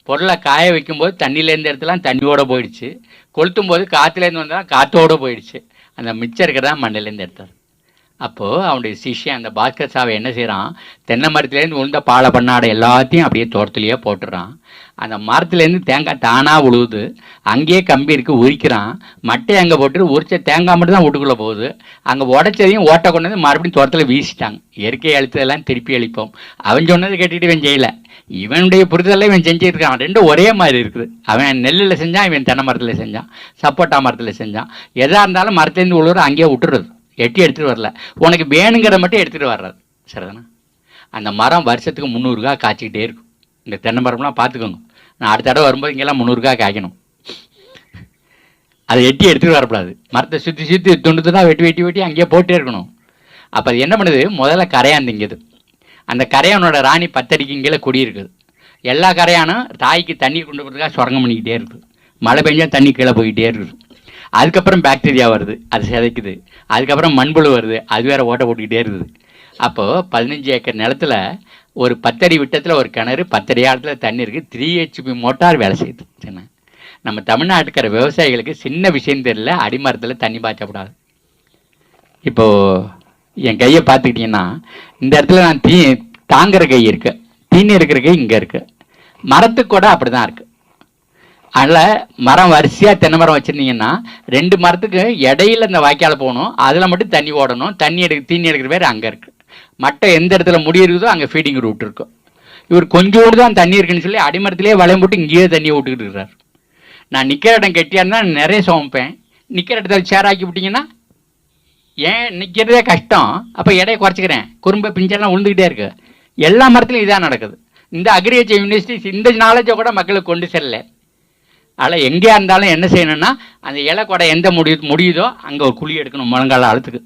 பொருளை காய வைக்கும்போது தண்ணியிலேருந்து இடத்துலாம் தண்ணியோடு போயிடுச்சு, கொளுத்தும் போது காற்றுலேருந்து வந்தால் காற்றோடு போயிடுச்சு, அந்த மிச்சம் இருக்கிறதா மண்ணிலேருந்து எடுத்தார். அப்போது அவனுடைய சிஷ்யன் அந்த பாஸ்கர் சாவை என்ன செய்கிறான், தென்னை மரத்துலேருந்து உளுந்த பாலை பண்ணாடை எல்லாத்தையும் அப்படியே தோட்டத்துலேயே போட்டுடுறான். அந்த மரத்துலேருந்து தேங்காய் தானாக உழுவுது, அங்கேயே கம்பி இருக்குது, உரிக்கிறான். மட்டையை அங்கே போட்டு உரிச்ச தேங்காய் மட்டும் தான் வீட்டுக்குள்ளே போகுது. அங்கே உடச்சதையும் ஓட்டை கொண்டு வந்து மறுபடியும் தோட்டத்தில் வீசிட்டாங்க. இயற்கை அழித்ததெல்லாம் திருப்பி அழிப்போம். அவன் சொன்னது கேட்டுட்டு இவன் செய்யலை, இவனுடைய புரிதலில் இவன் செஞ்சுருக்கான். ரெண்டும் ஒரே மாதிரி இருக்குது. அவன் நெல்லில் செஞ்சான், இவன் தென்னை மரத்தில் செஞ்சான், சப்போட்டா மரத்தில் செஞ்சான். எதாக இருந்தாலும் மரத்துலேருந்து உழுவுற அங்கேயே விட்டுறது, எட்டி எடுத்துகிட்டு வரல. உனக்கு வேணுங்கிறத மட்டும் எடுத்துகிட்டு வர்றாரு. சரிதானே? அந்த மரம் வருஷத்துக்கு 300 காய் காய்ச்சிக்கிட்டே இருக்கும். இந்த தென்னை மரம்லாம் பார்த்துக்கோங்க, நான் அடுத்த தடவை வரும்போது இங்கெல்லாம் 300 காய் காய்க்கணும். அதை எட்டி எடுத்துகிட்டு வரக்கூடாது. மரத்தை சுற்றி சுற்றி துண்டு தான் வெட்டி வெட்டி வெட்டி அங்கேயே போட்டே இருக்கணும். அப்போ அது என்ன பண்ணுது, முதல்ல கரையான் திங்குது. அந்த கரையானோட ராணி 10 அடிக்கு கீழே குடியிருக்குது. எல்லா கரையானும் தாய்க்கு தண்ணி கொண்டு போகிறதுக்காக சுரங்கம் பண்ணிக்கிட்டே இருக்குது. மழை பெஞ்சால் தண்ணி கீழே போய்கிட்டே இருக்குது. அதுக்கப்புறம் பாக்டீரியா வருது, அது சிதைக்குது. அதுக்கப்புறம் மண்புழு வருது, அது வேறு ஓட்டை போட்டுக்கிட்டே இருக்குது. அப்போது 15 ஏக்கர் நிலத்தில் ஒரு 10 அடி விட்டத்தில் ஒரு கிணறு, 10 அடி ஆழத்தில் தண்ணி இருக்குது, 3 HP மோட்டார் வேலை செய்யுது. சரிண்ணா? நம்ம தமிழ்நாட்டுக்கிற விவசாயிகளுக்கு சின்ன விஷயம் தெரியல, அடிமரத்தில் தண்ணி பாய்ச்சக்கூடாது. இப்போது என் கையை பார்த்துக்கிட்டிங்கன்னா இந்த இடத்துல நான் தாங்குற கை இருக்கு, தீனி இருக்கிற கை இங்கே இருக்குது. மரத்துக்கு கூட அப்படி தான் இருக்குது. அதில் மரம் வரிசையாக தென்னை மரம் வச்சுருந்தீங்கன்னா 2 மரத்துக்கு இடையில இந்த வாய்க்கால் போகணும், அதில் மட்டும் தண்ணி ஓடணும். தீனி எடுக்கிற பேர் அங்கே இருக்குது. மட்டை எந்த இடத்துல முடியிருக்குதோ அங்கே ஃபீடிங் ரூட் இருக்கும். இவர் கொஞ்சோடு தான் தண்ணி இருக்குன்னு சொல்லி அடிமரத்திலே வளையம் போட்டு இங்கேயே தண்ணியை விட்டுக்கிட்டு இருக்கிறார். நான் நிற்கிற இடம் கெட்டியாக இருந்தால் நிறைய சுமப்பேன், நிற்கிற இடத்துல சேராக்கி விட்டிங்கன்னா ஏன் நிற்கிறதே கஷ்டம், அப்போ எடையை குறைச்சிக்கிறேன், குறும்பை பிஞ்செல்லாம் விழுந்துக்கிட்டே இருக்குது. எல்லா மரத்துலையும் இதாக நடக்குது. இந்த அக்ரிகல்ச்சர் யூனிவர்சிட்டி இந்த நாலேஜை கூட மக்களுக்கு கொண்டு செல்லலை. அதில் எங்கேயா இருந்தாலும் என்ன செய்யணும்னா, அந்த இலை கொடை எந்த முடியுதோ அங்கே ஒரு குழி எடுக்கணும். முழங்கால அழுத்துக்கு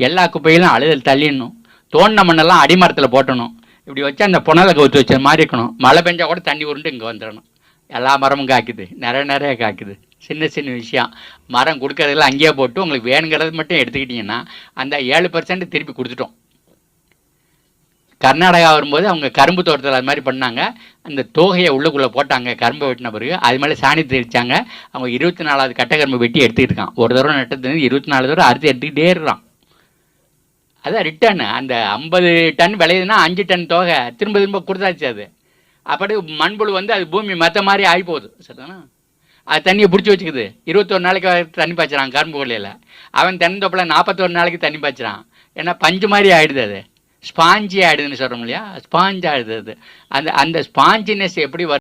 எல்லா குப்பையிலும் அழுதல் தள்ளிடணும். தோண்டின மண்ணெல்லாம் அடிமரத்தில் போட்டணும். இப்படி வச்சு அந்த புனலை கவுத்து வச்ச மாதிரி இருக்கணும். மழை பெஞ்சால் கூட தண்ணி உருண்டு இங்கே வந்துடணும். எல்லா மரமும் காய்க்குது, நிறைய காய்க்குது. சின்ன சின்ன விஷயம். மரம் கொடுக்கறதுல அங்கேயே போட்டு உங்களுக்கு வேணுங்கிறது மட்டும் எடுத்துக்கிட்டிங்கன்னா அந்த 7% திருப்பி கொடுத்துட்டோம். கர்நாடகா வரும்போது அவங்க கரும்பு தோட்டத்தில் அது மாதிரி பண்ணாங்க. அந்த தோகையை உள்ளுக்குள்ளே போட்டாங்க, கரும்பை வெட்டின பிறகு அது மேலே சாணி தெளித்தாங்க. அவங்க 24வது கட்டை கரும்பு வெட்டி எடுத்துக்கிட்டு இருக்கான். ஒரு தடவை நட்டது 24 தடவை அறுத்து எடுத்துக்கிட்டே இருக்கிறான். அதான் ரிட்டர்னு. அந்த 50 டன் விளையுதுன்னா 5 டன் தொகை திரும்ப கொடுத்தாச்சு. அது அப்படி மண்புழு வந்து அது பூமி மற்ற மாதிரி ஆகி போகுது. சரிதானா? அது தண்ணியை பிடிச்சி வச்சுக்குது. 21 நாளைக்கு தண்ணி பாய்ச்சுறான் கரும்பு கொள்ளையில். அவன் தென்னந்தோப்பில் 41 நாளைக்கு தண்ணி பாய்ச்சுறான். ஏன்னா பஞ்சு மாதிரி ஆகிடுது, அது ஸ்பாஞ்சி ஆகிடுதுன்னு சொல்கிறோம் இல்லையா, ஸ்பாஞ்ச் ஆகிடுது. அது அந்த ஸ்பாஞ்சினஸ் எப்படி வரும்?